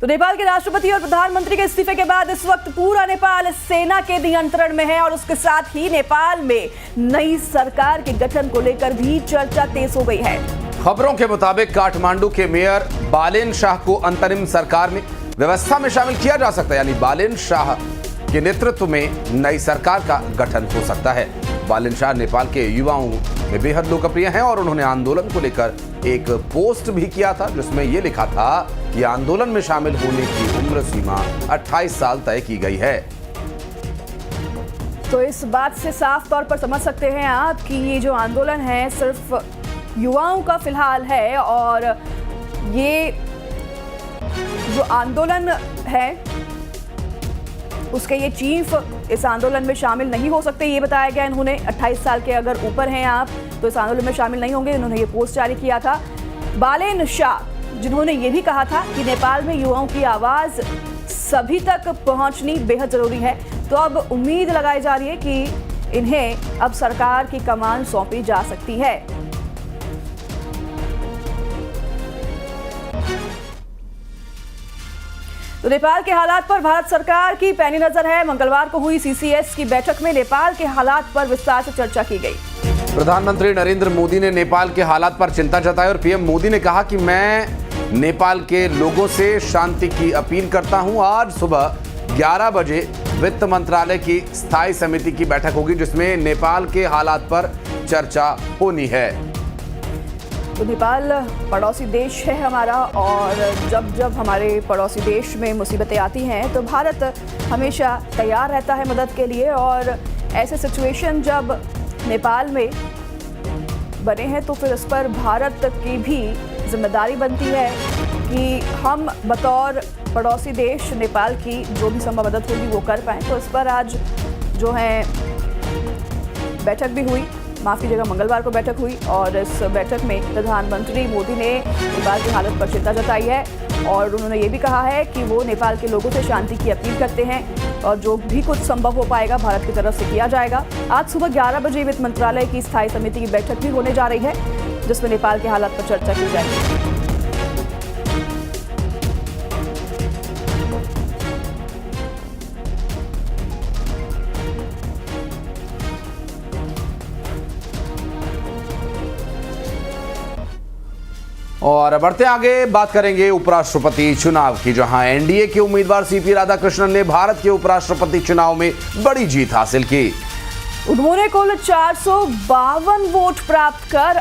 तो नेपाल के राष्ट्रपति और प्रधानमंत्री के इस्तीफे के बाद इस वक्त पूरा नेपाल सेना के नियंत्रण में है और उसके साथ ही नेपाल में नई सरकार के गठन को लेकर भी चर्चा तेज हो गई है। खबरों के मुताबिक काठमांडू के मेयर बालेन शाह को अंतरिम सरकार में व्यवस्था में शामिल किया जा सकता है, यानी बालेन शाह के नेतृत्व में नई सरकार का गठन हो सकता है। बालेन शाह नेपाल के युवाओं में बेहद लोकप्रिय हैं और उन्होंने आंदोलन को लेकर एक पोस्ट भी किया था जिसमें यह लिखा था कि आंदोलन में शामिल होने की उम्र सीमा 28 साल तय की गई है। तो इस बात से साफ तौर पर समझ सकते हैं आप कि ये जो आंदोलन है सिर्फ युवाओं का फिलहाल है और ये जो आंदोलन है उसके ये चीफ इस आंदोलन में शामिल नहीं हो सकते, ये बताया गया इन्होंने। 28 साल के अगर ऊपर हैं आप तो इस आंदोलन में शामिल नहीं होंगे, इन्होंने ये पोस्ट जारी किया था। बालेन शाह जिन्होंने ये भी कहा था कि नेपाल में युवाओं की आवाज सभी तक पहुंचनी बेहद जरूरी है, तो अब उम्मीद लगाई जा रही है कि इन्हें अब सरकार की कमान सौंपी जा सकती है। तो नेपाल के हालात पर भारत सरकार की पैनी नजर है। मंगलवार को हुई सीसीएस की बैठक में नेपाल के हालात पर विस्तार से चर्चा की गई। प्रधानमंत्री नरेंद्र मोदी ने नेपाल के हालात पर चिंता जताई और पीएम मोदी ने कहा कि मैं नेपाल के लोगों से शांति की अपील करता हूं। आज सुबह 11 बजे वित्त मंत्रालय की स्थायी समिति की बैठक होगी जिसमें नेपाल के हालात पर चर्चा होनी है। तो नेपाल पड़ोसी देश है हमारा और जब जब हमारे पड़ोसी देश में मुसीबतें आती हैं तो भारत हमेशा तैयार रहता है मदद के लिए, और ऐसे सिचुएशन जब नेपाल में बने हैं तो फिर इस पर भारत की भी जिम्मेदारी बनती है कि हम बतौर पड़ोसी देश नेपाल की जो भी संभव मदद होगी वो कर पाएँ। तो इस पर आज जो है बैठक भी हुई, माफ कीजिएगा मंगलवार को बैठक हुई और इस बैठक में प्रधानमंत्री मोदी ने नेपाल की हालत पर चिंता जताई है और उन्होंने ये भी कहा है कि वो नेपाल के लोगों से शांति की अपील करते हैं और जो भी कुछ संभव हो पाएगा भारत की तरफ से किया जाएगा। आज सुबह 11 बजे वित्त मंत्रालय की स्थायी समिति की बैठक भी होने जा रही है जिसमें नेपाल के हालात पर चर्चा की जाएगी। और बढ़ते आगे बात करेंगे उपराष्ट्रपति चुनाव की, जहां एनडीए के उम्मीदवार सीपी राधाकृष्णन ने भारत के उपराष्ट्रपति चुनाव में बड़ी जीत हासिल की। उन्होंने कुल 452 वोट प्राप्त कर